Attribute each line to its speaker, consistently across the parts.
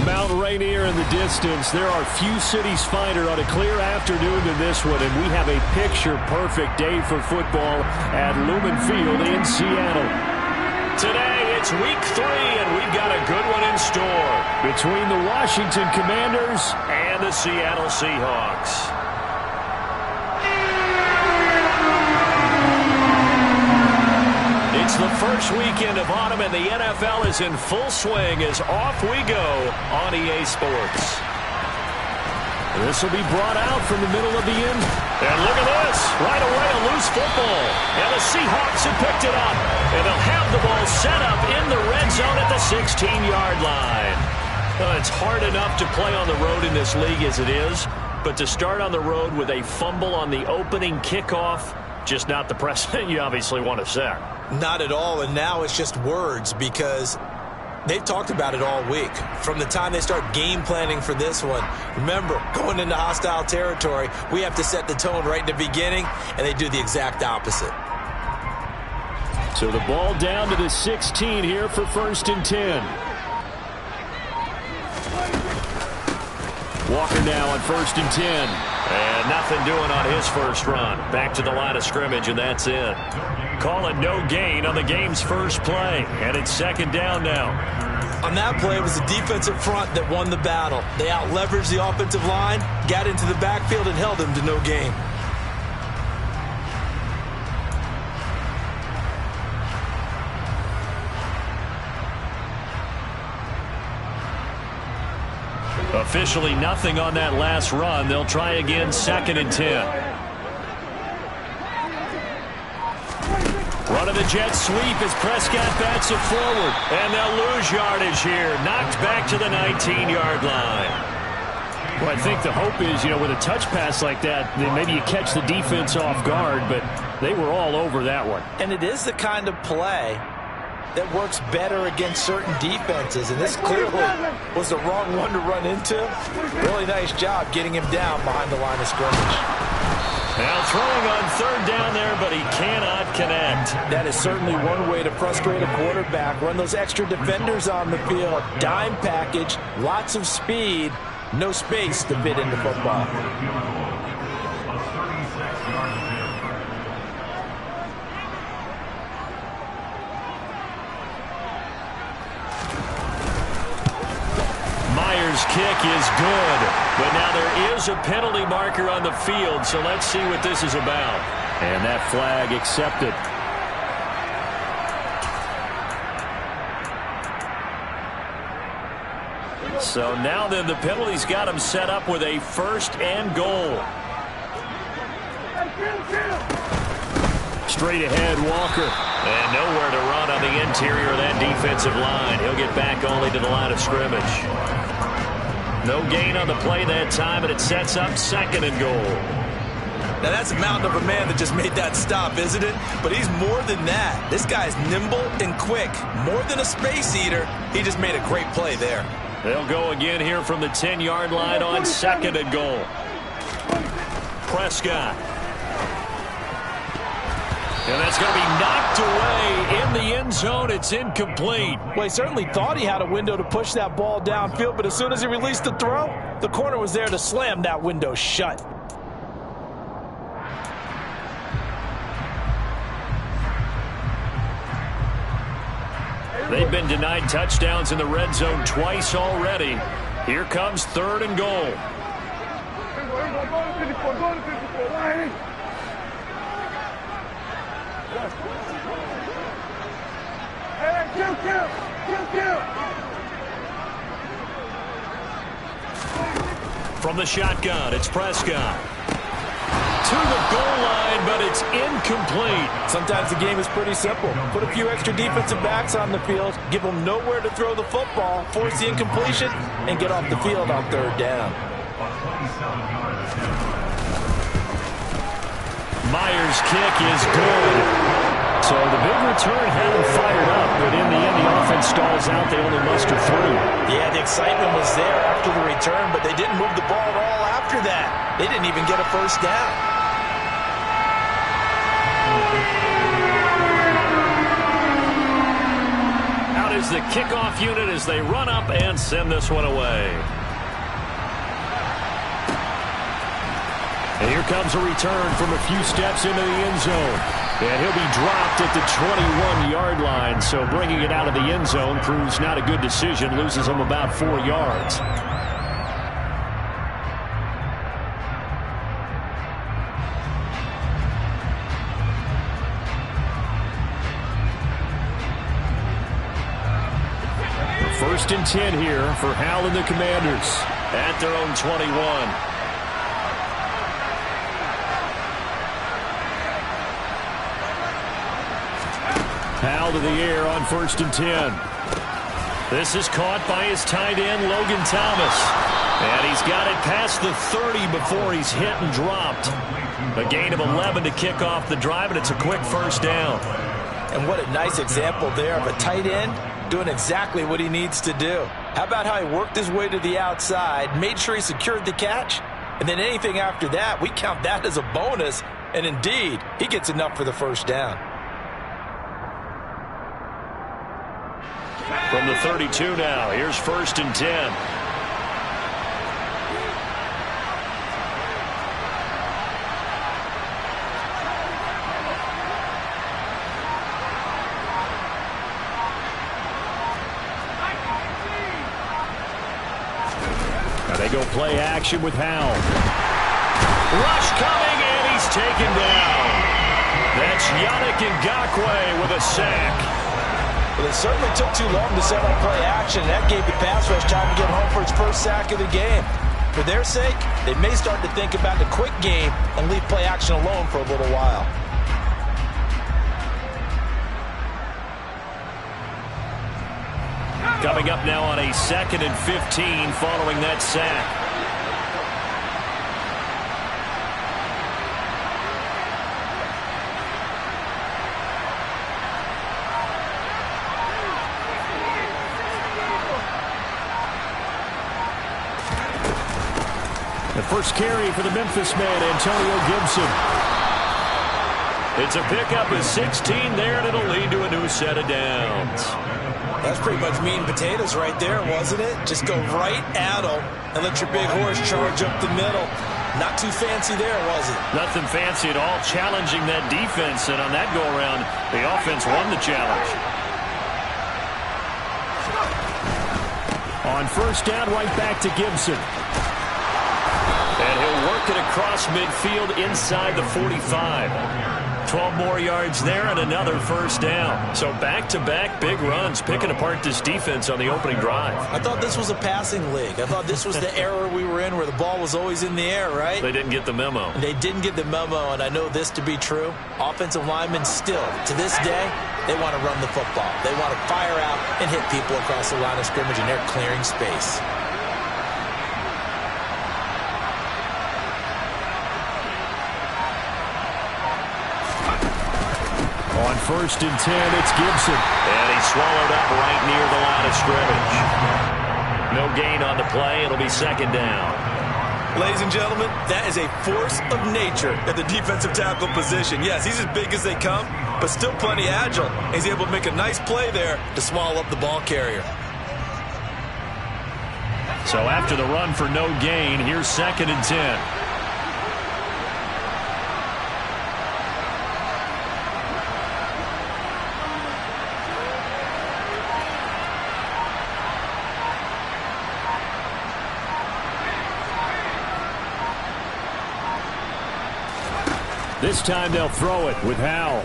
Speaker 1: Mount Rainier in the distance. There are few cities finer on a clear afternoon than this one, and we have a picture-perfect day for football at Lumen Field in Seattle. Today, it's week 3, and we've got a good one in store between the Washington Commanders and the Seattle Seahawks. It's the first weekend of autumn, and the NFL is in full swing as off we go on EA Sports. This will be brought out from the middle of the end. And look at this. Right away, a loose football. And the Seahawks have picked it up. And they'll have the ball set up in the red zone at the 16-yard line. It's hard enough to play on the road in this league as it is, but to start on the road with a fumble on the opening kickoff, just not the precedent you obviously want to set.
Speaker 2: Not at all, and now it's just words because they've talked about it all week. From the time they start game planning for this one, remember, going into hostile territory, we have to set the tone right in the beginning, and they do the exact opposite.
Speaker 1: So the ball down to the 16 here for 1st and 10. Walker now on 1st and 10. And nothing doing on his first run. Back to the line of scrimmage, and that's it. Call it no gain on the game's first play. And it's 2nd down now.
Speaker 2: On that play, it was the defensive front that won the battle. They out-leveraged the offensive line, got into the backfield, and held them to no gain.
Speaker 1: Officially nothing on that last run. They'll try again, 2nd and 10. Run of the jet sweep as Prescott bats it forward. And they'll lose yardage here. Knocked back to the 19-yard line. Well, I think the hope is, with a touch pass like that, then maybe you catch the defense off guard, but they were all over that one.
Speaker 3: And it is the kind of play that works better against certain defenses, and this clearly was the wrong one to run into. Really nice job getting him down behind the line of scrimmage.
Speaker 1: Now throwing on 3rd down there, but he cannot connect.
Speaker 3: That is certainly one way to frustrate a quarterback. Run those extra defenders on the field. Dime package, lots of speed, no space to fit into football.
Speaker 1: Kick is good, but now there is a penalty marker on the field, so let's see what this is about. And that flag accepted. So now then the penalty's got him set up with a 1st and goal. Straight ahead, Walker. And nowhere to run on the interior of that defensive line. He'll get back only to the line of scrimmage. No gain on the play that time, and it sets up 2nd and goal.
Speaker 2: Now that's a mountain of a man that just made that stop, isn't it? But he's more than that. This guy's nimble and quick. More than a space eater. He just made a great play there.
Speaker 1: They'll go again here from the 10-yard line on 2nd and goal. Prescott. And that's going to be knocked away in the end zone. It's incomplete.
Speaker 3: Well, he certainly thought he had a window to push that ball downfield, but as soon as he released the throw, the corner was there to slam that window shut.
Speaker 1: They've been denied touchdowns in the red zone twice already. Here comes 3rd and goal. From the shotgun, it's Prescott. To the goal line, but it's incomplete.
Speaker 3: Sometimes the game is pretty simple. Put a few extra defensive backs on the field, give them nowhere to throw the football, force the incompletion, and get off the field on 3rd down.
Speaker 1: Myers' kick is good. So the big return had him fired up, but in the end, the offense stalls out. They only muster through.
Speaker 3: Yeah, the excitement was there after the return, but they didn't move the ball at all after that. They didn't even get a 1st down.
Speaker 1: Out is the the kickoff unit as they run up and send this one away. And here comes a return from a few steps into the end zone. And he'll be dropped at the 21-yard line. So bringing it out of the end zone proves not a good decision. Loses him about 4 yards. First and 10 here for Hal and the Commanders at their own 21. Hal to the air on first and 10. This is caught by his tight end, Logan Thomas. And he's got it past the 30 before he's hit and dropped. A gain of 11 to kick off the drive, and it's a quick first down.
Speaker 3: And what a nice example there of a tight end doing exactly what he needs to do. How about how he worked his way to the outside, made sure he secured the catch, and then anything after that, we count that as a bonus. And indeed, he gets enough for the first down.
Speaker 1: From the 32 now, here's first and 10. Now they go play action with Hal. Rush coming, and he's taken down. That's Yannick Ngakoue with a sack.
Speaker 3: Well, it certainly took too long to set up play action. That gave the pass rush time to get home for its first sack of the game. For their sake, they may start to think about the quick game and leave play action alone for a little while.
Speaker 1: Coming up now on a 2nd and 15 following that sack. The first carry for the Memphis man, Antonio Gibson. It's a pickup of 16 there, and it'll lead to a new set of downs.
Speaker 2: That's pretty much meat and potatoes right there, wasn't it? Just go right at them and let your big horse charge up the middle. Not too fancy there, was it?
Speaker 1: Nothing fancy at all, challenging that defense, and on that go-around, the offense won the challenge. On first down, right back to Gibson. And he'll work it across midfield inside the 45. 12 more yards there and another first down. So back-to-back big runs, picking apart this defense on the opening drive.
Speaker 2: I thought this was a passing league. I thought this was the era we were in where the ball was always in the air, right?
Speaker 1: They didn't get the memo.
Speaker 2: They didn't get the memo, and I know this to be true. Offensive linemen still, to this day, they want to run the football. They want to fire out and hit people across the line of scrimmage, and they're clearing space.
Speaker 1: On first and 10, it's Gibson. And he's swallowed up right near the line of scrimmage. No gain on the play. It'll be second down.
Speaker 2: Ladies and gentlemen, that is a force of nature at the defensive tackle position. Yes, he's as big as they come, but still plenty agile. He's able to make a nice play there to swallow up the ball carrier.
Speaker 1: So after the run for no gain, here's second and 10. This time they'll throw it with Hal.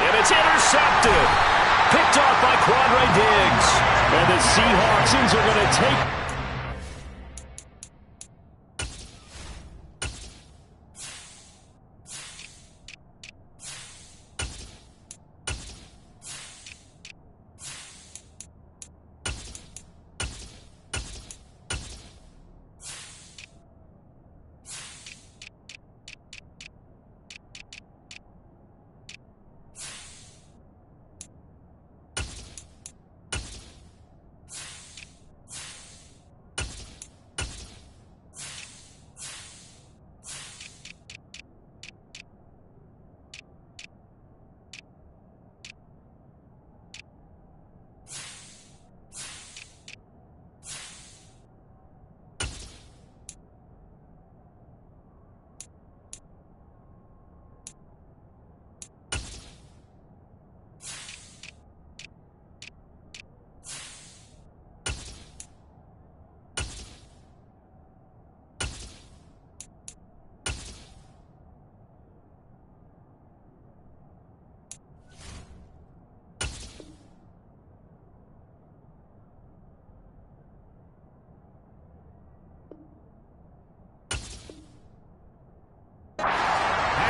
Speaker 1: And it's intercepted. Picked off by Quandre Diggs. And the Seahawks are going to take...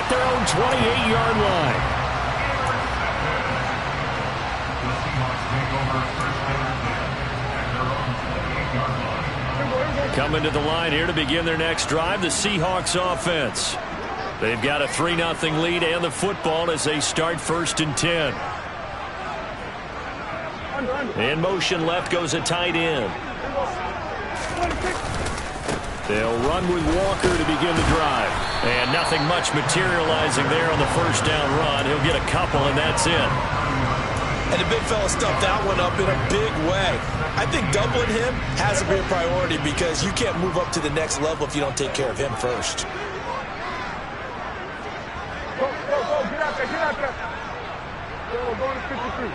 Speaker 1: at their own 28-yard line. Coming to the line here to begin their next drive, the Seahawks offense. They've got a 3-0 lead and the football as they start 1st and 10. In motion left goes a tight end. They'll run with Walker to begin the drive. And nothing much materializing there on the first down run. He'll get a couple, and that's it.
Speaker 2: And the big fella stuffed that one up in a big way. I think doubling him has to be a priority because you can't move up to the next level if you don't take care of him first.
Speaker 4: Go, get out there. Go to 53.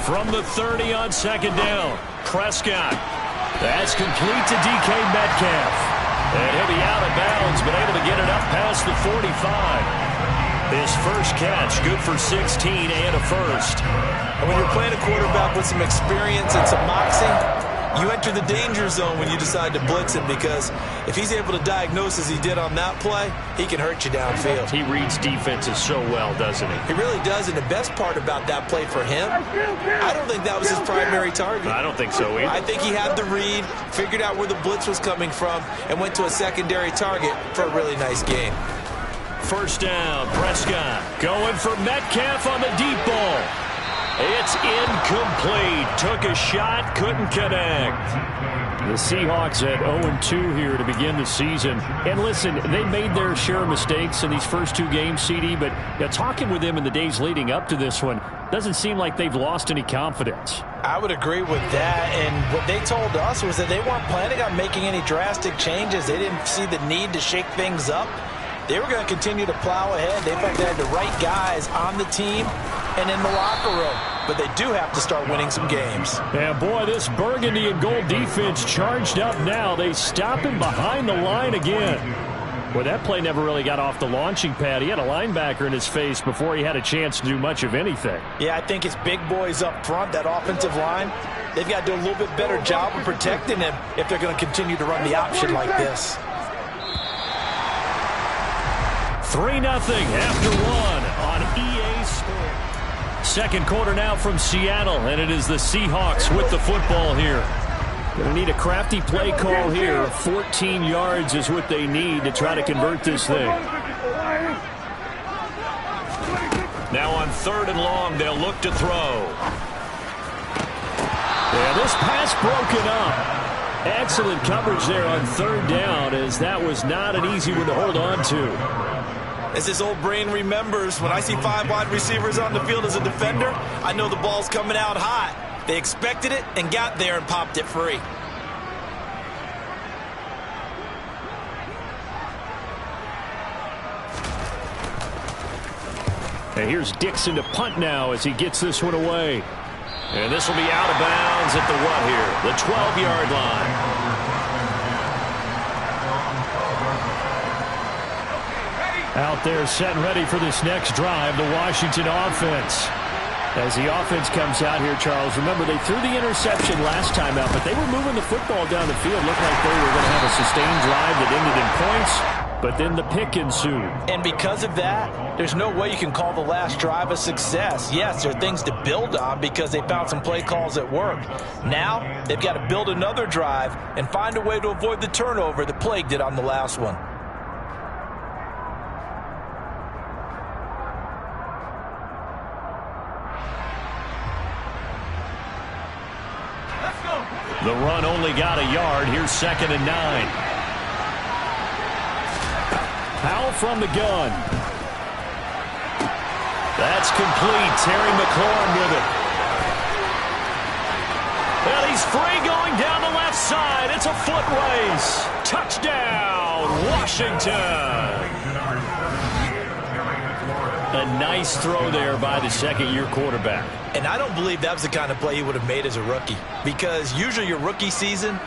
Speaker 1: From the 30 on 2nd down, Prescott. That's complete to DK Metcalf. And he'll be out of bounds, but able to get it up past the 45. His first catch, good for 16 and a first.
Speaker 2: And when you're playing a quarterback with some experience and some moxie, you enter the danger zone when you decide to blitz him because if he's able to diagnose as he did on that play, he can hurt you downfield.
Speaker 1: He reads defenses so well, doesn't he?
Speaker 2: He really does, and the best part about that play for him, I don't think that was his primary target.
Speaker 1: I don't think so either.
Speaker 2: I think he had the read, figured out where the blitz was coming from, and went to a secondary target for a really nice gain.
Speaker 1: First down, Prescott going for Metcalf on the deep ball. It's incomplete. Took a shot, couldn't connect. The Seahawks at 0-2 here to begin the season. And listen, they made their share of mistakes in these first 2 games, CD, but talking with them in the days leading up to this one, doesn't seem like they've lost any confidence.
Speaker 3: I would agree with that, and what they told us was that they weren't planning on making any drastic changes. They didn't see the need to shake things up. They were going to continue to plow ahead. They felt they had the right guys on the team and in the locker room. But they do have to start winning some games.
Speaker 1: And boy, this burgundy and gold defense charged up now. They stop him behind the line again. Well, that play never really got off the launching pad. He had a linebacker in his face before he had a chance to do much of anything.
Speaker 3: Yeah, I think his big boys up front, that offensive line, they've got to do a little bit better job of protecting him if they're going to continue to run the option like this.
Speaker 1: 3-0 after 1 on EA Sports. Second quarter now from Seattle, and it is the Seahawks with the football here. Going to need a crafty play call here. 14 yards is what they need to try to convert this thing. Now on 3rd and long, they'll look to throw. Yeah, this pass broken up. Excellent coverage there on 3rd down, as that was not an easy one to hold on to.
Speaker 2: As this old brain remembers, when I see 5 wide receivers on the field as a defender, I know the ball's coming out hot. They expected it and got there and popped it free.
Speaker 1: And here's Dixon to punt now as he gets this one away. And this will be out of bounds at the what here? The 12-yard line. Out there set and ready for this next drive, the Washington offense. As the offense comes out here, Charles, remember they threw the interception last time out, but they were moving the football down the field. Looked like they were going to have a sustained drive that ended in points, but then the pick ensued.
Speaker 3: And because of that, there's no way you can call the last drive a success. Yes, there are things to build on because they found some play calls that worked. Now, they've got to build another drive and find a way to avoid the turnover that plagued it on the last one.
Speaker 1: The run only got a yard. Here's 2nd and 9. Powell from the gun. That's complete. Terry McLaurin with it. And he's free going down the left side. It's a foot race. Touchdown, Washington. A nice throw there by the second-year quarterback.
Speaker 2: And I don't believe that was the kind of play he would have made as a rookie, because usually your rookie season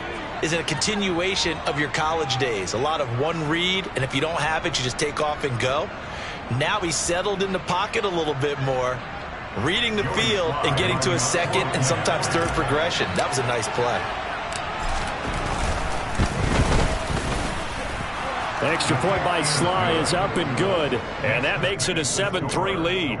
Speaker 2: is a continuation of your college days. A lot of one read, and if you don't have it, you just take off and go. Now he's settled in the pocket a little bit more, reading the field and getting to a second and sometimes third progression. That was a nice play.
Speaker 1: Extra point by Sly is up and good, and that makes it a 7-3 lead.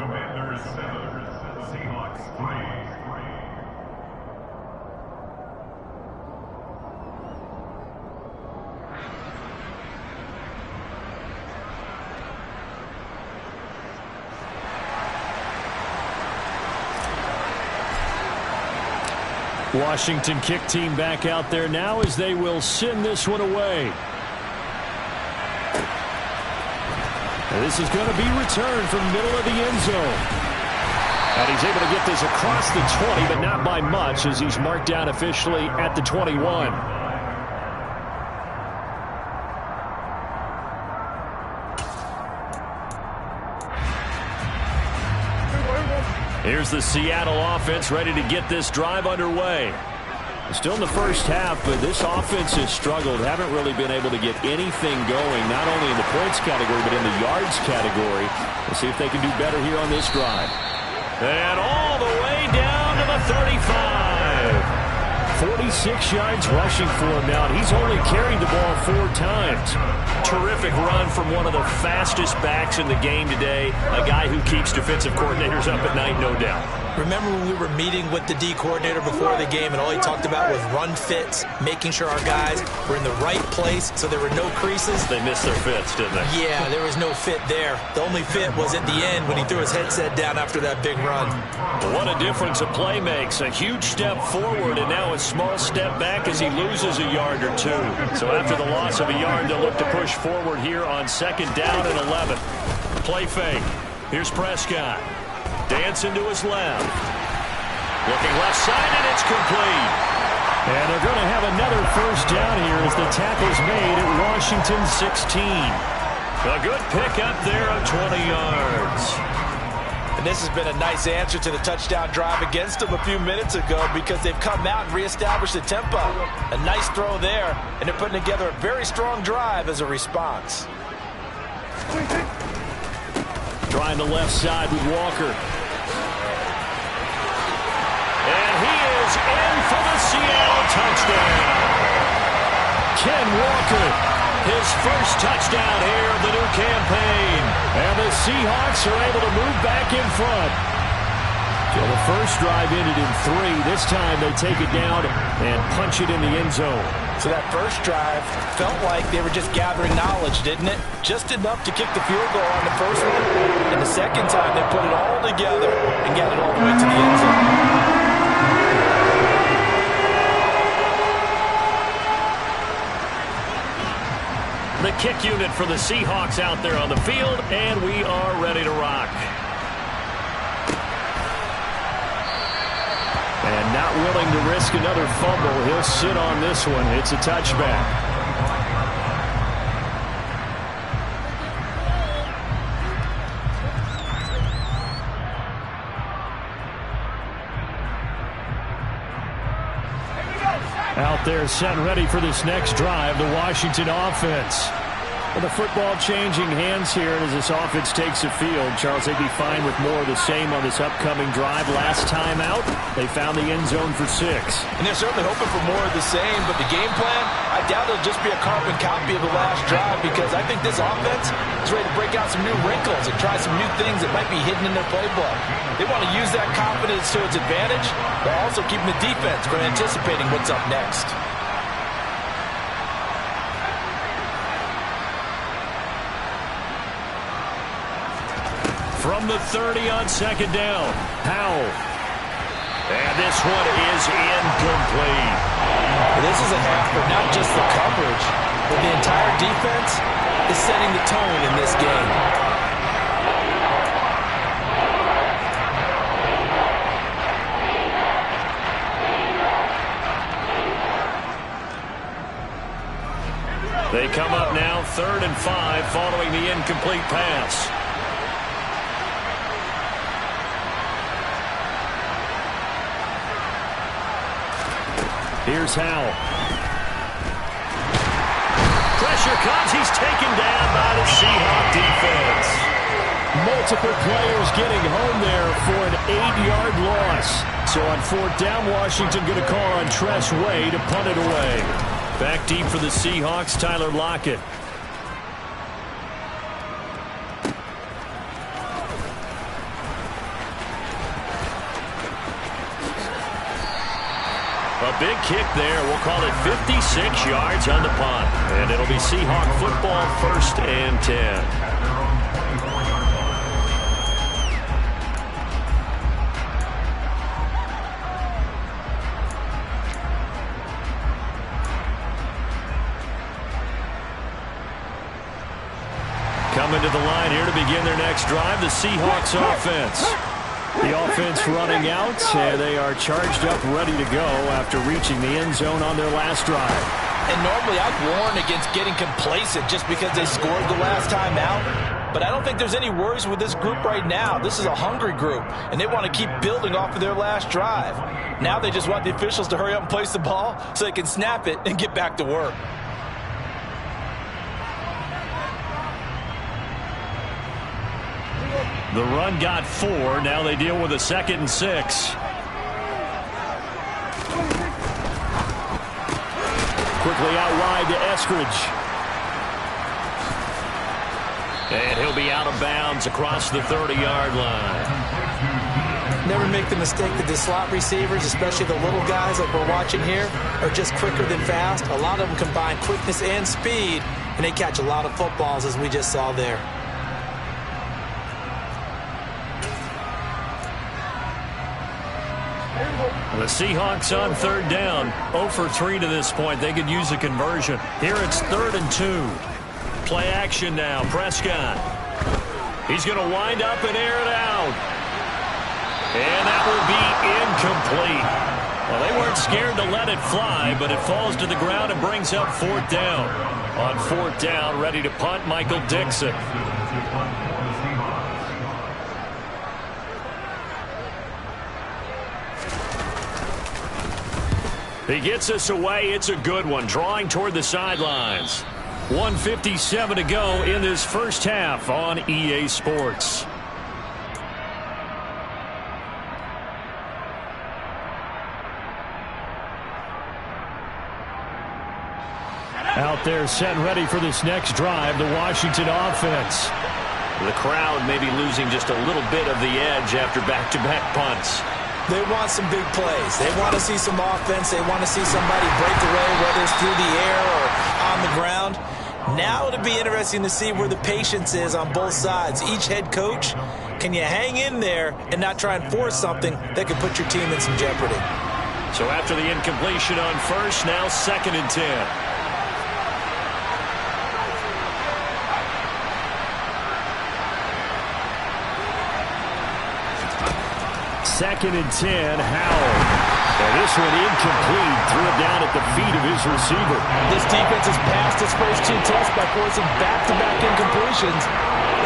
Speaker 1: Washington kick team back out there now as they will send this one away. And this is going to be returned from the middle of the end zone. And he's able to get this across the 20, but not by much as he's marked down officially at the 21. Here's the Seattle offense ready to get this drive underway. Still in the first half, but this offense has struggled. Haven't really been able to get anything going, not only in the points category, but in the yards category. We'll see if they can do better here on this drive. And all the way down to the 35. 46 yards rushing for him now, and he's only carried the ball 4 times. Terrific run from one of the fastest backs in the game today, a guy who keeps defensive coordinators up at night, no doubt.
Speaker 2: Remember when we were meeting with the D coordinator before the game and all he talked about was run fits, making sure our guys were in the right place so there were no creases?
Speaker 1: They missed their fits, didn't they?
Speaker 2: Yeah, there was no fit there. The only fit was at the end when he threw his headset down after that big run.
Speaker 1: What a difference a play makes. A huge step forward and now a small step back as he loses a yard or 2. So after the loss of a yard, they'll look to push forward here on 2nd down and 11. Play fake. Here's Prescott. Dancing to his left. Looking left side, and it's complete. And they're going to have another first down here as the tackle's made at Washington 16. A good pickup there of 20 yards.
Speaker 3: And this has been a nice answer to the touchdown drive against them a few minutes ago because they've come out and reestablished the tempo. A nice throw there, and they're putting together a very strong drive as a response.
Speaker 1: Trying the left side with Walker. And he is in for the Seattle touchdown. Ken Walker, his first touchdown here of the new campaign. And the Seahawks are able to move back in front. So the first drive ended in 3. This time they take it down and punch it in the end zone.
Speaker 3: So that first drive felt like they were just gathering knowledge, didn't it? Just enough to kick the field goal on the first one. And the second time they put it all together and got it all the way to the end zone.
Speaker 1: The kick unit for the Seahawks out there on the field, and we are ready to rock. And not willing to risk another fumble, he'll sit on this one. It's a touchback. Out there set ready for this next drive, the Washington offense. Well, the football changing hands here as this offense takes the field. Charles, they'd be fine with more of the same on this upcoming drive. Last time out, they found the end zone for 6.
Speaker 3: And they're certainly hoping for more of the same, but the game plan, I doubt it'll just be a carbon copy of the last drive because I think this offense is ready to break out some new wrinkles and try some new things that might be hidden in their playbook. They want to use that confidence to its advantage, while also keeping the defense from anticipating what's up next.
Speaker 1: From the 30 on 2nd down, Howell. And this one is incomplete.
Speaker 3: This is a half for not just the coverage, but the entire defense is setting the tone in this game.
Speaker 1: They come up now 3rd and 5 following the incomplete pass. Here's Howell. Pressure comes. He's taken down by the Seahawks defense. Multiple players getting home there for an 8-yard loss. So on 4th down, Washington going to call on Tress Way to punt it away. Back deep for the Seahawks, Tyler Lockett. A big kick there. We'll call it 56 yards on the punt. And it'll be Seahawk football, 1st and 10. Coming to the line here to begin their next drive, the Seahawks offense. The offense running out, and they are charged up, ready to go after reaching the end zone on their last drive.
Speaker 3: And normally I'd warn against getting complacent just because they scored the last time out. But I don't think there's any worries with this group right now. This is a hungry group, and they want to keep building off of their last drive. Now they just want the officials to hurry up and place the ball so they can snap it and get back to work.
Speaker 1: The run got 4. Now they deal with a 2nd and 6. Quickly out wide to Eskridge. And he'll be out of bounds across the 30-yard line.
Speaker 2: Never make the mistake that the slot receivers, especially the little guys like we're watching here, are just quicker than fast. A lot of them combine quickness and speed, and they catch a lot of footballs, as we just saw there.
Speaker 1: The Seahawks on 3rd down. 0 for 3 to this point. They could use a conversion. Here it's 3rd and 2. Play action now. Prescott. He's going to wind up and air it out. And that will be incomplete. Well, they weren't scared to let it fly, but it falls to the ground and brings up 4th down. On 4th down, ready to punt, Michael Dixon. He gets us away. It's a good one. Drawing toward the sidelines. 1:57 to go in this first half on EA Sports. Out there set ready for this next drive, the Washington offense. The crowd maybe losing just a little bit of the edge after back-to-back punts.
Speaker 2: They want some big plays. They want to see some offense. They want to see somebody break away, whether it's through the air or on the ground. Now it'll be interesting to see where the patience is on both sides. Each head coach, can you hang in there and not try and force something that could put your team in some jeopardy?
Speaker 1: So after the incompletion on 1st, now 2nd and 10. 2nd and 10, Howell. And this one incomplete. Threw it down at the feet of his receiver.
Speaker 3: This defense has passed its first 2 tests by forcing back-to-back incompletions.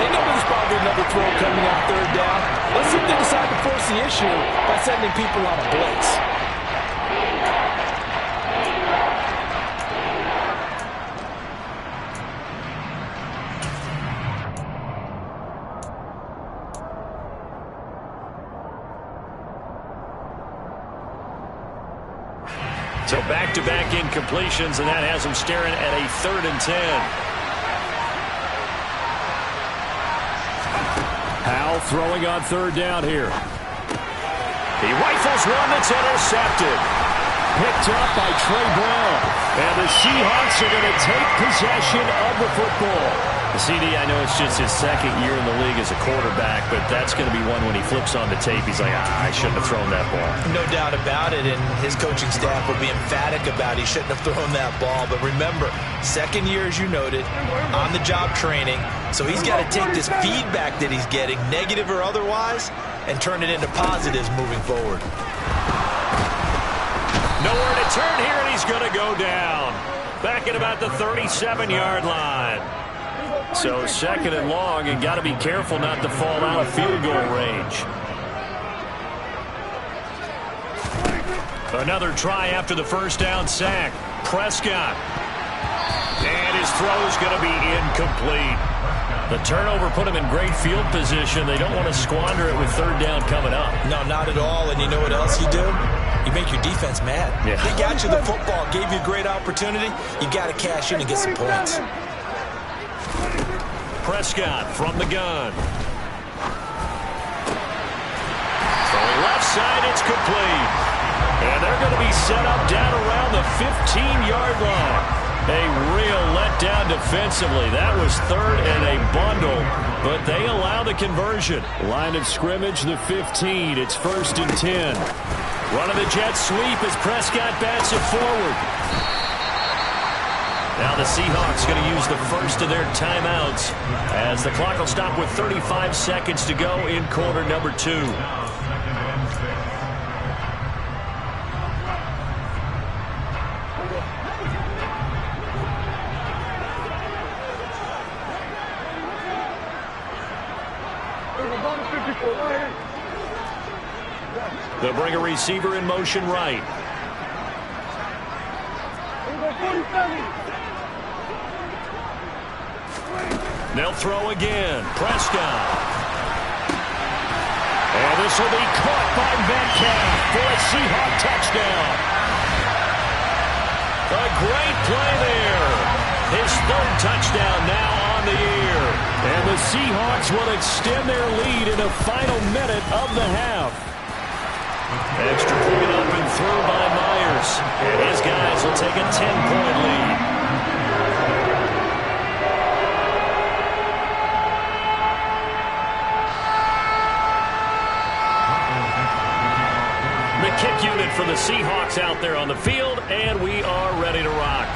Speaker 3: They know there's probably another throw coming on 3rd down. Let's see if they decide to force the issue by sending people on a blitz.
Speaker 1: So back-to-back incompletions, and that has them staring at a 3rd and 10. Howell throwing on 3rd down here. He rifles one that's intercepted. Picked up by Trey Brown. And the Seahawks are going to take possession of the football. The CD, I know it's just his 2nd year in the league as a quarterback, but that's going to be one when he flips on the tape, he's like, I shouldn't have thrown that ball.
Speaker 2: No doubt about it, and his coaching staff will be emphatic about he shouldn't have thrown that ball. But remember, 2nd year, as you noted, on-the-job training, so he's got to take this feedback that he's getting, negative or otherwise, and turn it into positives moving forward.
Speaker 1: Nowhere to turn here, and he's going to go down. Back at about the 37-yard line. So 2nd and long, and got to be careful not to fall out of field goal range. Another try after the 1st down sack. Prescott. And his throw is going to be incomplete. The turnover put him in great field position. They don't want to squander it with 3rd down coming up.
Speaker 2: No, not at all. And you know what else you do? You make your defense mad.
Speaker 1: Yeah.
Speaker 2: They got you the football, gave you a great opportunity. You got to cash in and get some points.
Speaker 1: Prescott from the gun. Throwing left side, it's complete. And they're going to be set up down around the 15-yard line. A real letdown defensively. That was third and a bundle, but they allow the conversion. Line of scrimmage, the 15. It's 1st and 10. Running the jet sweep as Prescott bats it forward. Now the Seahawks going to use the first of their timeouts as the clock will stop with 35 seconds to go in quarter number 2. They'll bring a receiver in motion right. They'll throw again. Prescott. And this will be caught by Metcalf for a Seahawk touchdown. A great play there. His 3rd touchdown now on the year. And the Seahawks will extend their lead in the final minute of the half. Extra point up and through by Myers. And his guys will take a 10-point lead. The kick unit for the Seahawks out there on the field, and we are ready to rock.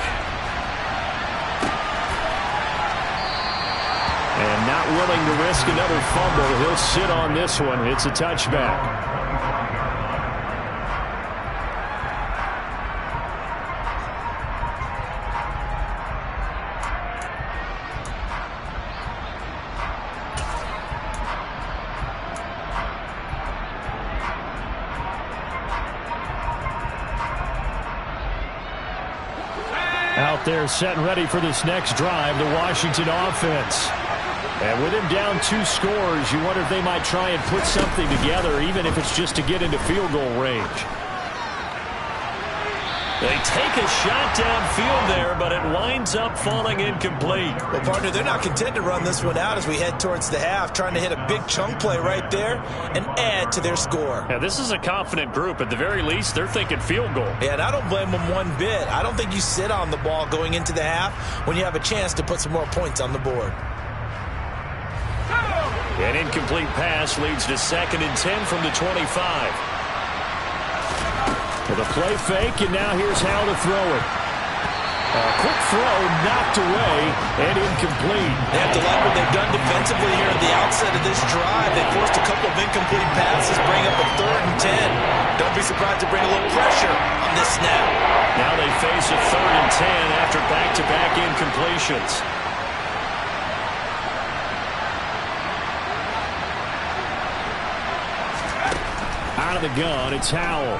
Speaker 1: And not willing to risk another fumble. He'll sit on this one. It's a touchback. Out there set and ready for this next drive, the Washington offense. And with him down 2 scores, you wonder if they might try and put something together, even if it's just to get into field goal range. They take a shot downfield there, but it winds up falling incomplete.
Speaker 2: Well, partner, they're not content to run this one out as we head towards the half, trying to hit a big chunk play right there and add to their score.
Speaker 1: Yeah, this is a confident group. At the very least, they're thinking field goal.
Speaker 2: Yeah, and I don't blame them one bit. I don't think you sit on the ball going into the half when you have a chance to put some more points on the board.
Speaker 1: An incomplete pass leads to 2nd and 10 from the 25. With a play fake, and now here's how to throw it. A quick throw knocked away and incomplete.
Speaker 2: They have to like what they've done defensively here at the outset of this drive. They forced a couple of incomplete passes, bring up a 3rd and 10. Don't be surprised to bring a little pressure on this snap.
Speaker 1: Now they face a 3rd and 10 after back-to-back incompletions. Out of the gun, it's Howell.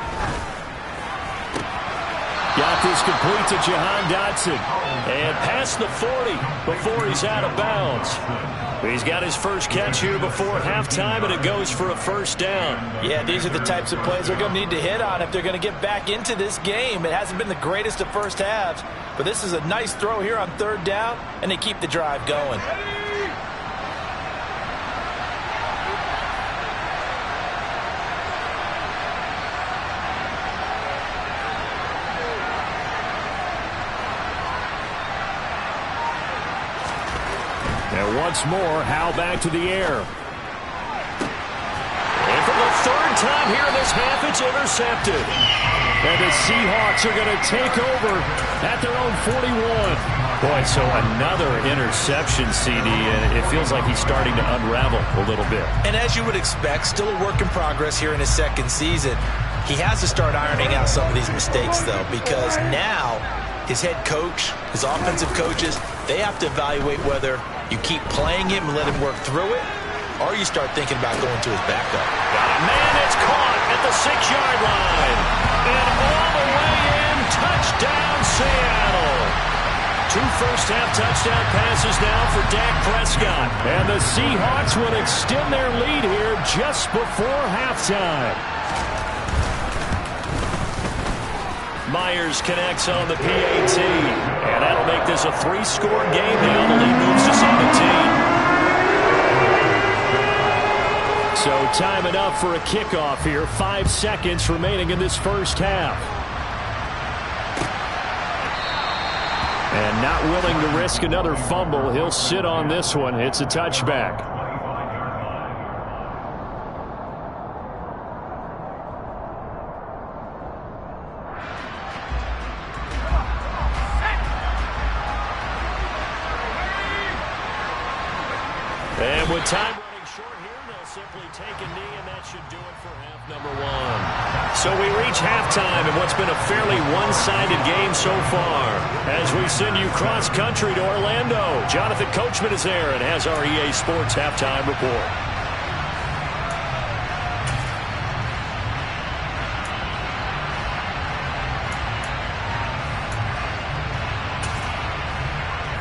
Speaker 1: Got this complete to Jahan Dotson. And past the 40 before he's out of bounds. He's got his first catch here before halftime, and it goes for a 1st down.
Speaker 3: Yeah, these are the types of plays they're going to need to hit on if they're going to get back into this game. It hasn't been the greatest of first halves, but this is a nice throw here on 3rd down, and they keep the drive going.
Speaker 1: And once more, Howell back to the air. And for the 3rd time here in this half, it's intercepted. And the Seahawks are going to take over at their own 41. Boy, so another interception, CD, and it feels like he's starting to unravel a little bit.
Speaker 2: And as you would expect, still a work in progress here in his 2nd season. He has to start ironing out some of these mistakes, though, because now his head coach, his offensive coaches, they have to evaluate whether you keep playing him and let him work through it, or you start thinking about going to his backup.
Speaker 1: Got a man that's caught at the 6-yard line. And all the way in, touchdown Seattle. 2 first-half touchdown passes now for Dak Prescott. And the Seahawks will extend their lead here just before halftime. Myers connects on the PAT. And that'll make this a 3-score game now. The lead moves to 17. So time enough for a kickoff here. 5 seconds remaining in this first half. And not willing to risk another fumble. He'll sit on this one. It's a touchback. And with time running short here, they'll simply take a knee, and that should do it for half number one. So we reach halftime in what's been a fairly one-sided game so far. As we send you cross-country to Orlando, Jonathan Coachman is there and has our EA Sports halftime report.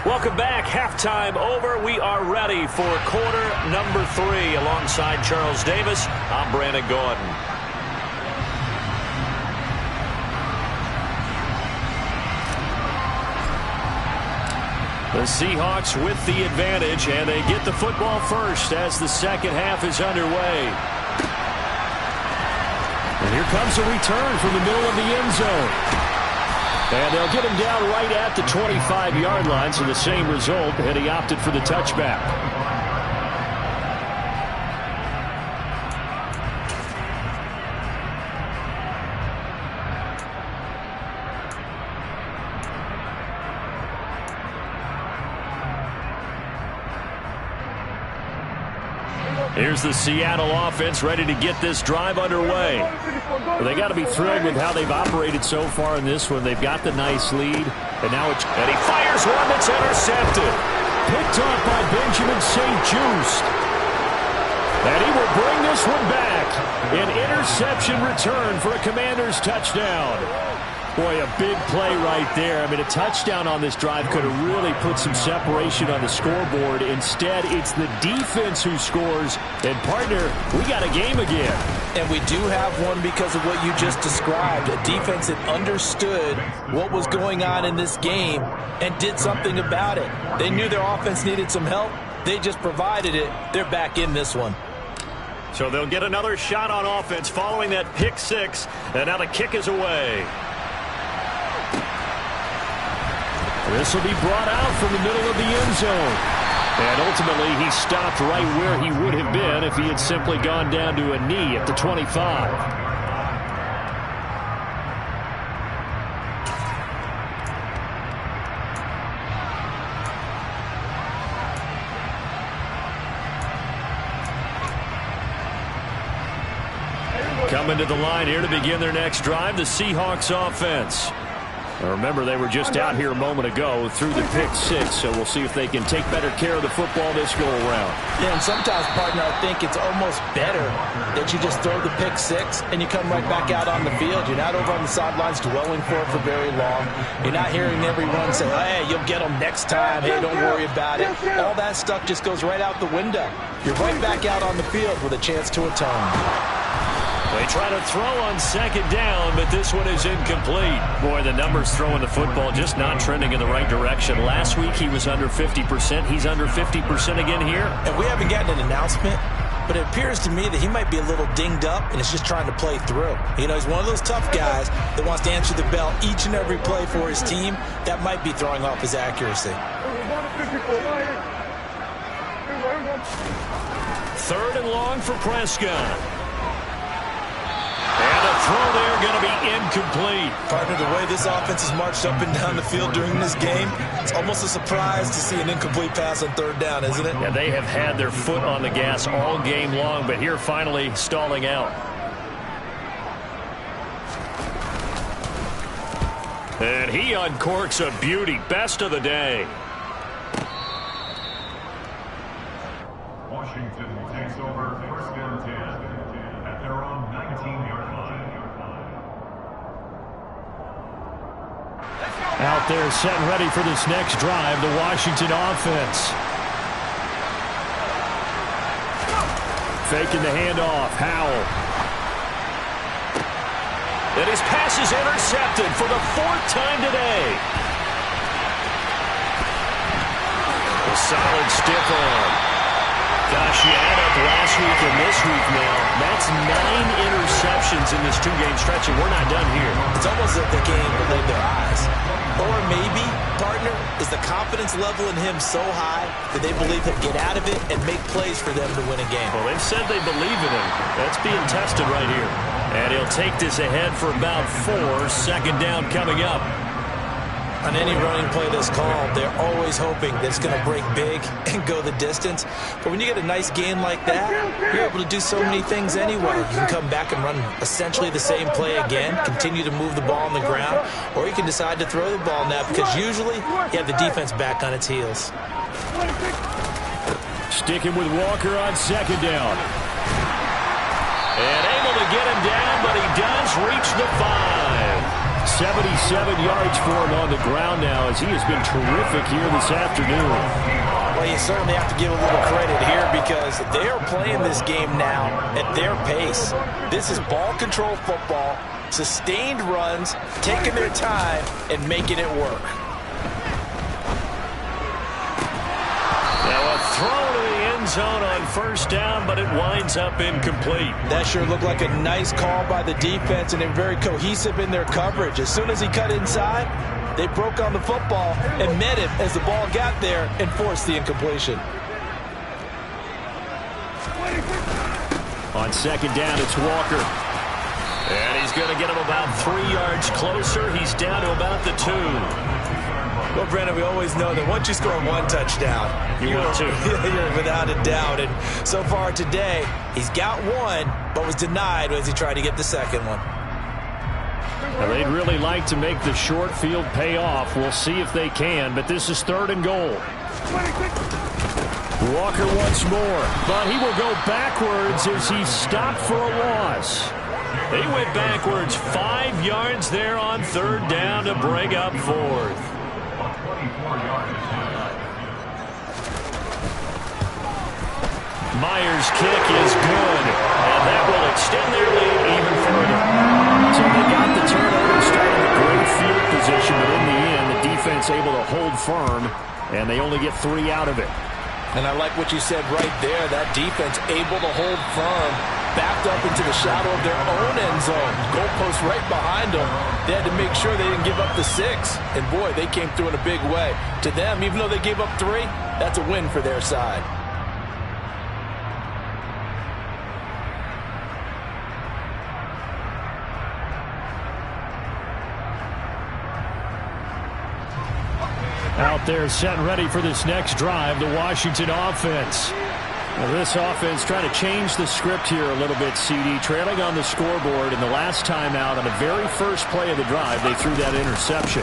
Speaker 1: Welcome back. Halftime over. We are ready for quarter number 3. Alongside Charles Davis, I'm Brandon Gordon. The Seahawks with the advantage, and they get the football first as the second half is underway. And here comes a return from the middle of the end zone. And they'll get him down right at the 25-yard line, so the same result, and he opted for the touchback. Here's the Seattle offense ready to get this drive underway. Well, they got to be thrilled with how they've operated so far in this one. They've got the nice lead, and now and he fires one that's intercepted. Picked off by Benjamin St. Just. And he will bring this one back. An interception return for a Commanders touchdown. Boy, a big play right there. I mean, a touchdown on this drive could have really put some separation on the scoreboard. Instead, it's the defense who scores. And, partner, we got a game again.
Speaker 3: And we do have one because of what you just described. A defense that understood what was going on in this game and did something about it. They knew their offense needed some help. They just provided it. They're back in this one.
Speaker 1: So they'll get another shot on offense following that pick six. And now the kick is away. This will be brought out from the middle of the end zone. And ultimately, he stopped right where he would have been if he had simply gone down to a knee at the 25. Coming to the line here to begin their next drive, the Seahawks offense. Remember, they were just out here a moment ago through the pick six, so we'll see if they can take better care of the football this go-around.
Speaker 3: Yeah, and sometimes, partner, I think it's almost better that you just throw the pick six and you come right back out on the field. You're not over on the sidelines dwelling for it for very long. You're not hearing everyone say, hey, you'll get them next time. Hey, don't worry about it. All that stuff just goes right out the window. You're right back out on the field with a chance to atone.
Speaker 1: They try to throw on second down, but this one is incomplete. Boy, the numbers throwing the football just not trending in the right direction. Last week he was under 50%. He's under 50% again here.
Speaker 3: And we haven't gotten an announcement, but it appears to me that he might be a little dinged up and is just trying to play through. You know, he's one of those tough guys that wants to answer the bell each and every play for his team. That might be throwing off his accuracy.
Speaker 1: Third and long for Prescott. And a throw there going to be incomplete.
Speaker 2: Partner, the way this offense has marched up and down the field during this game, it's almost a surprise to see an incomplete pass on third down, isn't it?
Speaker 1: Yeah, they have had their foot on the gas all game long, but here finally stalling out. And he uncorks a beauty. Best of the day.
Speaker 5: Washington takes over first and 10 at their own 19-yard line.
Speaker 1: Out there set and ready for this next drive, the Washington offense. Faking the handoff, Howell. And his pass is intercepted for the fourth time today. A solid stiff arm. Gosh, you add up last week and this week now, that's 9 interceptions in this 2-game stretch, and we're not done here.
Speaker 2: It's almost as if they can't even believe their eyes. Or maybe, partner, is the confidence level in him so high that they believe he'll get out of it and make plays for them to win a game.
Speaker 1: Well, they've said they believe in him. That's being tested right here. And he'll take this ahead for about 4. Second down coming up.
Speaker 2: On any running play that's called, they're always hoping that it's going to break big and go the distance. But when you get a nice gain like that, you're able to do so many things anyway. You can come back and run essentially the same play again, continue to move the ball on the ground, or you can decide to throw the ball now because usually you have the defense back on its heels.
Speaker 1: Sticking with Walker on second down. And able to get him down, but he does reach the 5. 77 yards for him on the ground now as he has been terrific here this afternoon.
Speaker 3: Well, you certainly have to give a little credit here because they are playing this game now at their pace. This is ball control football, sustained runs, taking their time, and making it work.
Speaker 1: Now a throw to the end zone on first down, but it winds up incomplete.
Speaker 3: That sure looked like a nice call by the defense, and they're very cohesive in their coverage. As soon as he cut inside, they broke on the football and met him as the ball got there and forced the incompletion.
Speaker 1: On second down, it's Walker. And he's going to get him about 3 yards closer. He's down to about the 2.
Speaker 2: Well, Brandon, we always know that once you score 1 touchdown,
Speaker 1: you want 2.
Speaker 2: You're without a doubt. And so far today, he's got 1, but was denied as he tried to get the second one.
Speaker 1: Now, they'd really like to make the short field pay off. We'll see if they can, but this is 3rd and goal. Walker once more, but he will go backwards as he's stopped for a loss. They went backwards 5 yards there on 3rd down to bring up 4th. Myers' kick is good, and that will extend their lead even further. So they got the turnover, starting with great field position, but in the end, the defense able to hold firm, and they only get 3 out of it.
Speaker 3: And I like what you said right there. That defense able to hold firm, backed up into the shadow of their own end zone. Goalpost right behind them. They had to make sure they didn't give up the 6. And boy, they came through in a big way. To them, even though they gave up 3, that's a win for their side.
Speaker 1: Out there set and ready for this next drive, the Washington offense. Now this offense trying to change the script here a little bit, CD. Trailing on the scoreboard, and the last time out on the very first play of the drive, they threw that interception.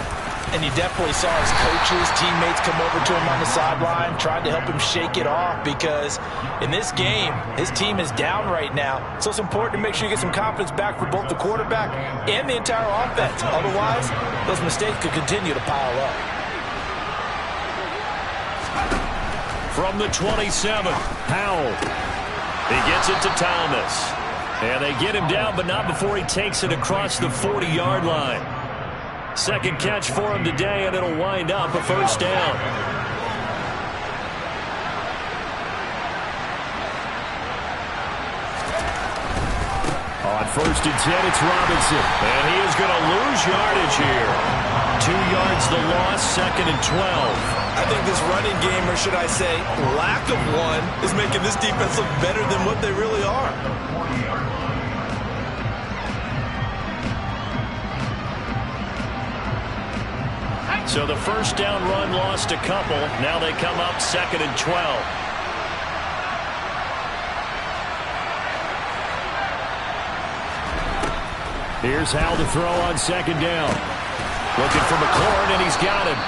Speaker 3: And you definitely saw his coaches, teammates come over to him on the sideline, tried to help him shake it off because in this game, his team is down right now. So it's important to make sure you get some confidence back for both the quarterback and the entire offense. Otherwise, those mistakes could continue to pile up.
Speaker 1: From the 27, Powell. He gets it to Thomas. And they get him down, but not before he takes it across the 40-yard line. Second catch for him today, and it'll wind up a first down. On 1st and 10, it's Robinson. And he is going to lose yardage here. 2 yards the loss, 2nd and 12.
Speaker 2: I think this running game, or should I say lack of one, is making this defense look better than what they really are.
Speaker 1: So the first down run lost a couple. Now they come up 2nd and 12. Here's Howell to throw on 2nd down. Looking for McLaurin, and he's got him.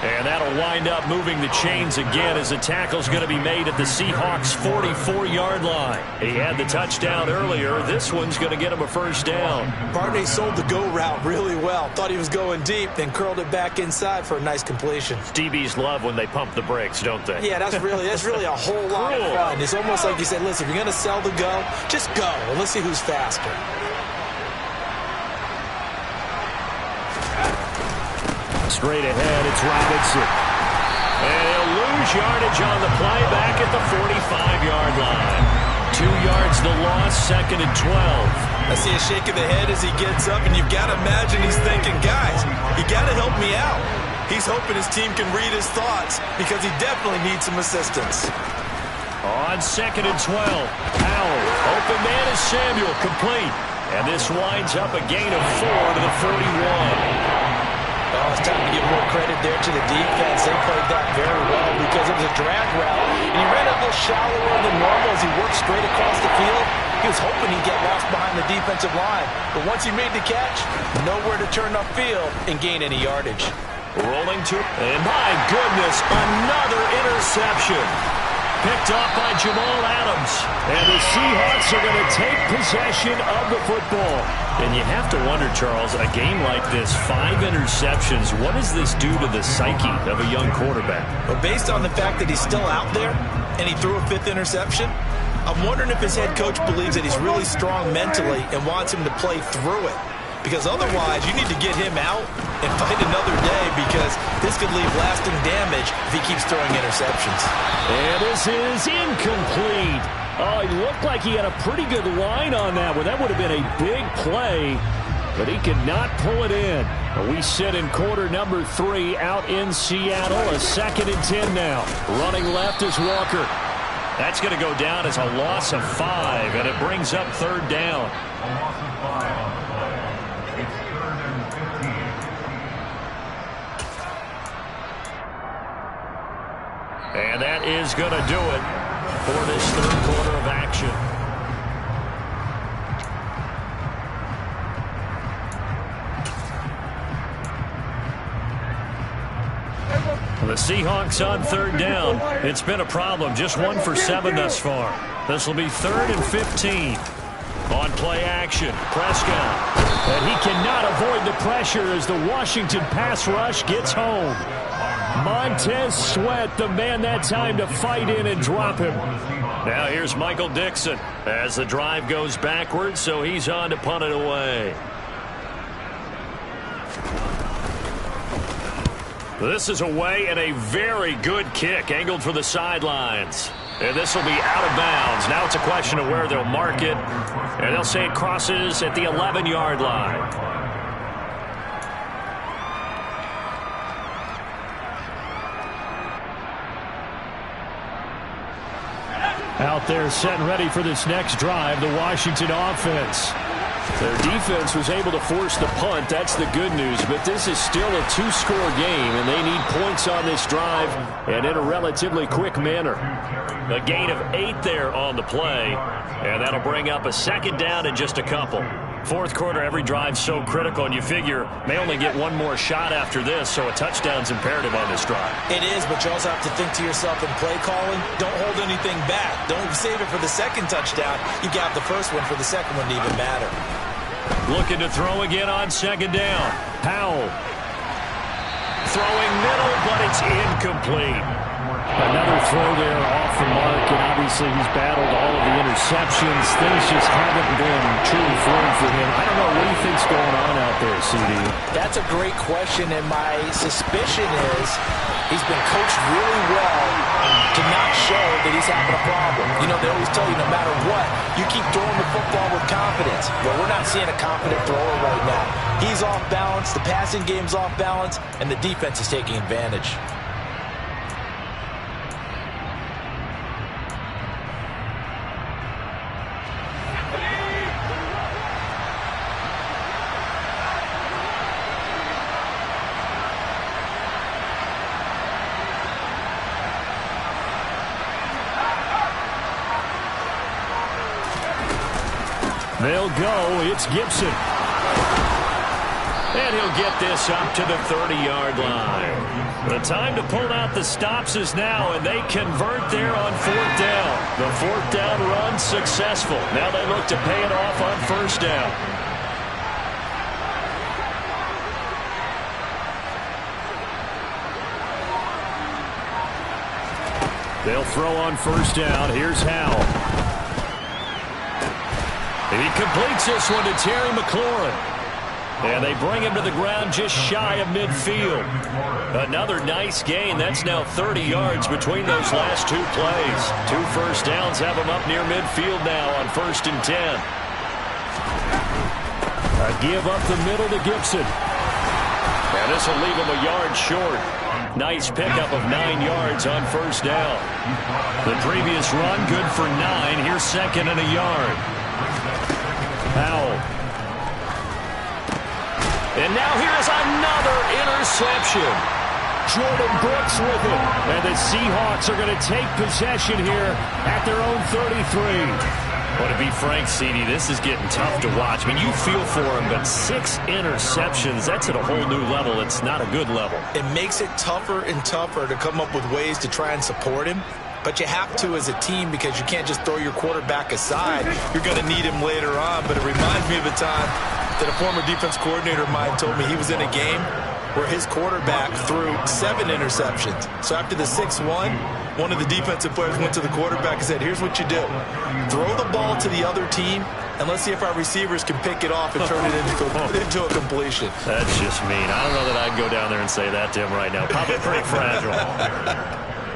Speaker 1: And that'll wind up moving the chains again as the tackle's going to be made at the Seahawks' 44-yard line. He had the touchdown earlier. This one's going to get him a first down.
Speaker 2: Barney sold the go route really well. Thought he was going deep, then curled it back inside for a nice completion.
Speaker 1: DBs love when they pump the brakes, don't they?
Speaker 2: Yeah, that's really a whole lot of fun. It's almost like you said, listen, if you're going to sell the go, just go. And let's see who's faster.
Speaker 1: Straight ahead, it's Robinson. And he'll lose lose yardage on the play back at the 45-yard line. 2 yards the loss, 2nd and 12.
Speaker 2: I see a shake of the head as he gets up, and you've got to imagine he's thinking, guys, you got to help me out. He's hoping his team can read his thoughts because he definitely needs some assistance.
Speaker 1: On 2nd and 12, Powell, open man is Samuel, complete. And this winds up a gain of 4 to the 41.
Speaker 3: Oh, it's time to give more credit there to the defense. They played that very well because it was a drag route, and he ran a little shallower than normal as he worked straight across the field. He was hoping he'd get lost behind the defensive line, but once he made the catch, nowhere to turn upfield and gain any yardage.
Speaker 1: Rolling to, and my goodness, another interception. Picked off by Jamal Adams. And the Seahawks are going to take possession of the football. And you have to wonder, Charles, a game like this, 5 interceptions, what does this do to the psyche of a young quarterback?
Speaker 2: Well, based on the fact that he's still out there and he threw a 5th interception, I'm wondering if his head coach believes that he's really strong mentally and wants him to play through it. Because otherwise, you need to get him out and fight another day because this could leave lasting damage if he keeps throwing interceptions.
Speaker 1: And this is incomplete. Oh, he looked like he had a pretty good line on that one. That would have been a big play, but he could not pull it in. We sit in quarter number 3 out in Seattle. A 2nd and 10 now. Running left is Walker. That's going to go down as a loss of 5, and it brings up 3rd down.
Speaker 5: A loss of 5 on the play. It's 3rd and 15.
Speaker 1: And that is going to do it for this 3rd quarter of action. The Seahawks on 3rd down. It's been a problem. Just 1 for 7 thus far. This will be 3rd and 15. On play action, Prescott. And he cannot avoid the pressure as the Washington pass rush gets home. Montez Sweat, the man that time to fight in and drop him. Now here's Michael Dixon as the drive goes backwards, so he's on to punt it away. This is away and a very good kick angled for the sidelines. And this will be out of bounds. Now it's a question of where they'll mark it. And they'll say it crosses at the 11-yard line. Out there set and ready for this next drive, the Washington offense. Their defense was able to force the punt. That's the good news. But this is still a 2-score game, and they need points on this drive and in a relatively quick manner. A gain of 8 there on the play, and that'll bring up a 2nd down in just a couple. 4th quarter, every drive's so critical, and you figure they only get 1 more shot after this, so a touchdown's imperative on this drive.
Speaker 2: It is, but you also have to think to yourself in play calling, don't hold anything back. Don't save it for the 2nd touchdown. You got the first one for the 2nd one to even matter.
Speaker 1: Looking to throw again on 2nd down. Powell. Throwing middle, but it's incomplete. Another throw there off the mark, and obviously he's battled all of the interceptions. Things just haven't been truly flowing for him. I don't know, what do you think's going on out there, CD?
Speaker 3: That's a great question, and my suspicion is he's been coached really well to not show that he's having a problem. You know, they always tell you no matter what, you keep throwing the football with confidence. Well, we're not seeing a confident thrower right now. He's off balance, the passing game's off balance, and the defense is taking advantage.
Speaker 1: They'll go. It's Gibson. And he'll get this up to the 30-yard line. The time to pull out the stops is now, and they convert there on 4th down. The 4th down run successful. Now they look to pay it off on 1st down. They'll throw on 1st down. Here's Howell. He completes this one to Terry McLaurin. And they bring him to the ground just shy of midfield. Another nice gain. That's now 30 yards between those last two plays. 2 first downs have him up near midfield now on 1st and 10. A give up the middle to Gibson. And this will leave him a yard short. Nice pickup of 9 yards on 1st down. The previous run good for 9. Here's 2nd and a yard. Powell. And now here's another interception. Jordan Brooks with it. And the Seahawks are going to take possession here at their own 33. Well, to be frank, CD, this is getting tough to watch. I mean, you feel for him, but 6 interceptions, that's at a whole new level. It's not a good level.
Speaker 3: It makes it tougher and tougher to come up with ways to try and support him. But you have to as a team because you can't just throw your quarterback aside. You're going to need him later on. But it reminds me of a time that a former defense coordinator of mine told me he was in a game where his quarterback threw 7 interceptions. So after the 6-1, one of the defensive players went to the quarterback and said, here's what you do. Throw the ball to the other team, and let's see if our receivers can pick it off and turn it into a completion.
Speaker 1: That's just mean. I don't know that I'd go down there and say that to him right now. Probably pretty fragile.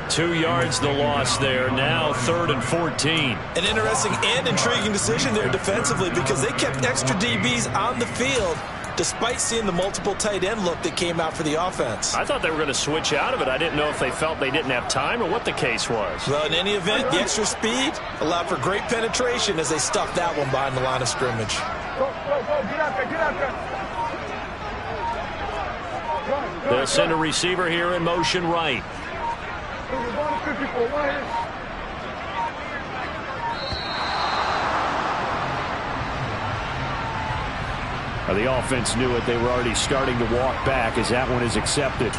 Speaker 1: 2 yards the loss there. Now 3rd and 14.
Speaker 3: An interesting and intriguing decision there defensively because they kept extra DBs on the field despite seeing the multiple tight end look that came out for the offense.
Speaker 1: I thought they were going to switch out of it. I didn't know if they felt they didn't have time or what the case was.
Speaker 3: Well, in any event, the extra speed allowed for great penetration as they stuffed that one behind the line of scrimmage.
Speaker 4: Go, get out there, get out there.
Speaker 1: They'll send a receiver here in motion right.
Speaker 4: We're going to 54, 1 hit.
Speaker 1: The offense knew it. They were already starting to walk back as that one is accepted.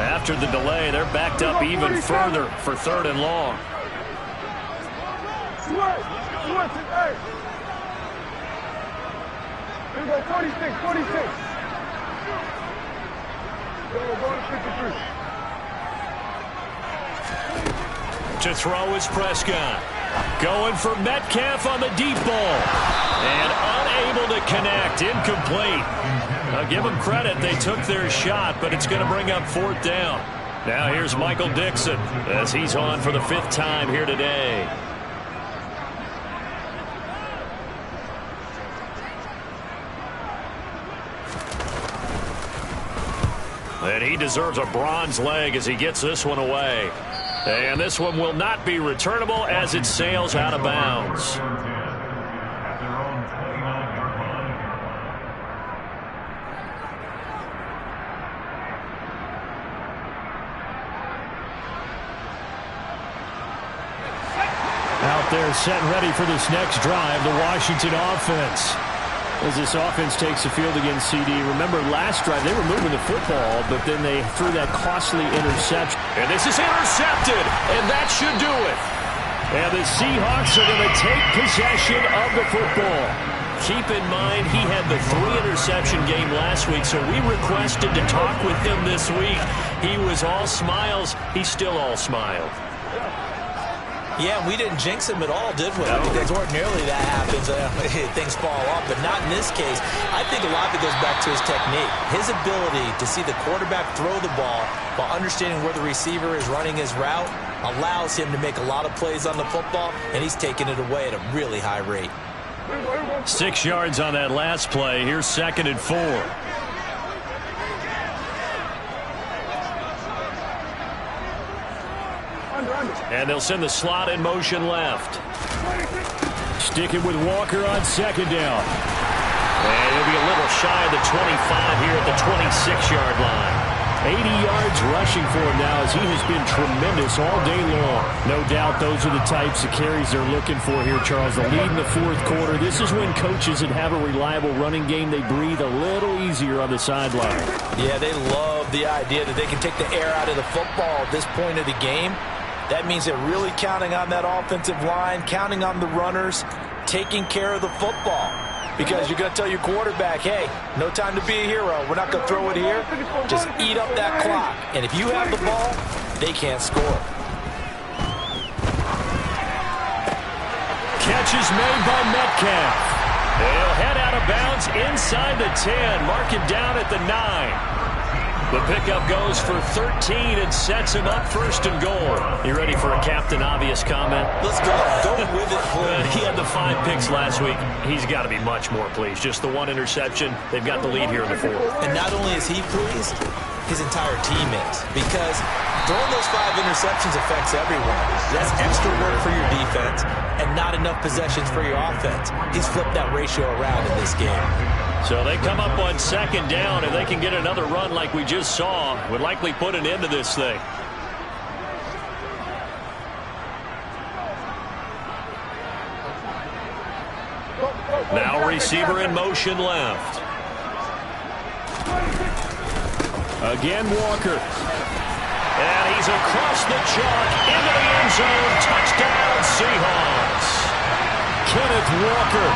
Speaker 1: After the delay, they're backed up even further for 3rd and long.
Speaker 4: Hey. Here we go, 46, 46. We're going to 53.
Speaker 1: To throw is Prescott. Going for Metcalf on the deep ball. And unable to connect. Incomplete. I'll give them credit. They took their shot, but it's going to bring up 4th down. Now here's Michael Dixon as he's on for the 5th time here today. And he deserves a bronze leg as he gets this one away. And this one will not be returnable as it sails out of bounds. Out there set and ready for this next drive, the Washington offense. As this offense takes the field against CD. Remember last drive, they were moving the football, but then they threw that costly interception. And this is intercepted, and that should do it. And the Seahawks are going to take possession of the football. Keep in mind, he had the 3-interception game last week, so we requested to talk with him this week. He was all smiles. He's still all smile.
Speaker 3: Yeah, we didn't jinx him at all, did we?
Speaker 1: No.
Speaker 3: Because ordinarily that happens. Things fall off, but not in this case. I think a lot of it goes back to his technique. His ability to see the quarterback throw the ball while understanding where the receiver is running his route allows him to make a lot of plays on the football, and he's taking it away at a really high rate.
Speaker 1: 6 yards on that last play. Here's 2nd and 4. And they'll send the slot in motion left. Sticking with Walker on 2nd down. And he'll be a little shy of the 25 here at the 26-yard line. 80 yards rushing for him now as he has been tremendous all day long. No doubt those are the types of carries they're looking for here, Charles. The lead in the 4th quarter. This is when coaches that have a reliable running game, they breathe a little easier on the sideline.
Speaker 3: Yeah, they love the idea that they can take the air out of the football at this point of the game. That means they're really counting on that offensive line, counting on the runners, taking care of the football. Because you're going to tell your quarterback, hey, no time to be a hero. We're not going to throw it here. Just eat up that clock. And if you have the ball, they can't score.
Speaker 1: catch is made by Metcalf. He'll head out of bounds inside the 10, marking down at the 9. The pickup goes for 13 and sets him up first and goal. You ready for a Captain Obvious comment?
Speaker 2: Let's go. Go with it, please.
Speaker 1: He had the 5 picks last week. He's got to be much more pleased. Just the 1 interception. They've got the lead here in the 4th.
Speaker 2: And not only is he pleased, his entire team is. Because throwing those 5 interceptions affects everyone. That's extra work for your defense and not enough possessions for your offense. He's flipped that ratio around in this game.
Speaker 1: So they come up on 2nd down, and they can get another run like we just saw. Would likely put an end to this thing. Now receiver in motion left. Again, Walker. And he's across the chalk into the end zone. Touchdown, Seahawks. Kenneth Walker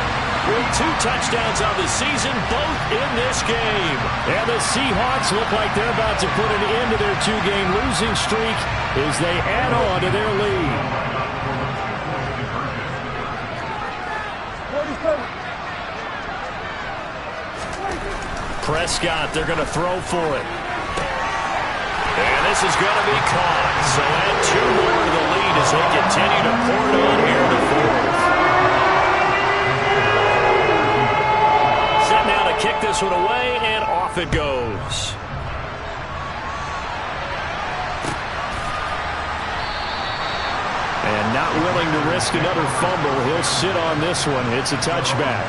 Speaker 1: with 2 touchdowns on the season, both in this game. And the Seahawks look like they're about to put an end to their 2-game losing streak as they add on to their lead. Prescott, they're going to throw for it. And this is going to be caught. So add 2 more to the lead as they continue to pour it on here in the 4th. Set now to kick this one away, and off it goes. And not willing to risk another fumble, he'll sit on this one. It's a touchback.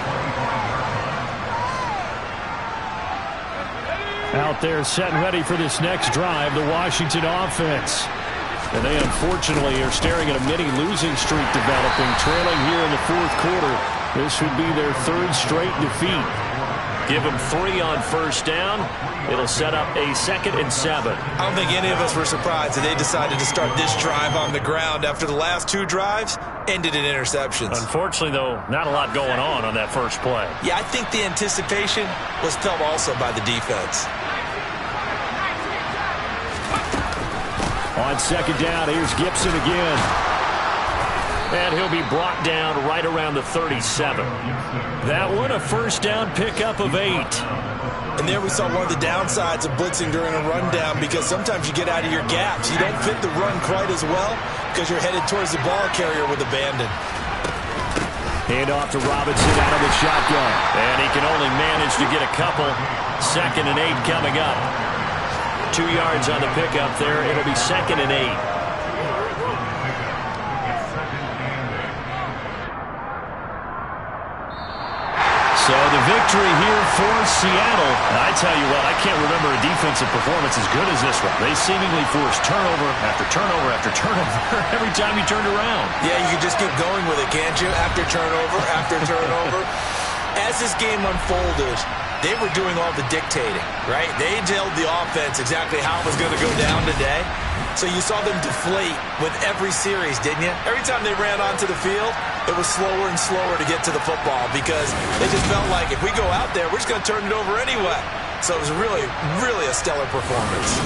Speaker 1: Out there set and ready for this next drive, the Washington offense. And they unfortunately are staring at a mini losing streak developing, trailing here in the 4th quarter. This would be their 3rd straight defeat. Give them 3 on 1st down. It'll set up a 2nd and 7.
Speaker 2: I don't think any of us were surprised that they decided to start this drive on the ground after the last 2 drives ended in interceptions.
Speaker 1: Unfortunately, though, not a lot going on that first play.
Speaker 2: Yeah, I think the anticipation was felt also by the defense.
Speaker 1: On 2nd down, here's Gibson again. And he'll be brought down right around the 37. That one, a 1st down pickup of 8.
Speaker 2: And there we saw one of the downsides of blitzing during a rundown, because sometimes you get out of your gaps. You don't fit the run quite as well because you're headed towards the ball carrier with abandon.
Speaker 1: Hand off to Robinson out of the shotgun. And he can only manage to get a couple. 2nd and 8 coming up. 2 yards on the pickup there. It'll be 2nd and 8. So the victory here for Seattle. And I tell you what, I can't remember a defensive performance as good as this one. They seemingly forced turnover after turnover after turnover every time you turned around. Yeah, you can just keep going with it, can't you? After turnover. As this game unfolded, they were doing all the dictating, right? They told the offense exactly how it was going to go down today. So you saw them deflate with every series, didn't you? Every time they ran onto the field, it was slower and slower to get to the football because they just felt like if we go out there, we're just going to turn it over anyway. So it was really, really a stellar performance.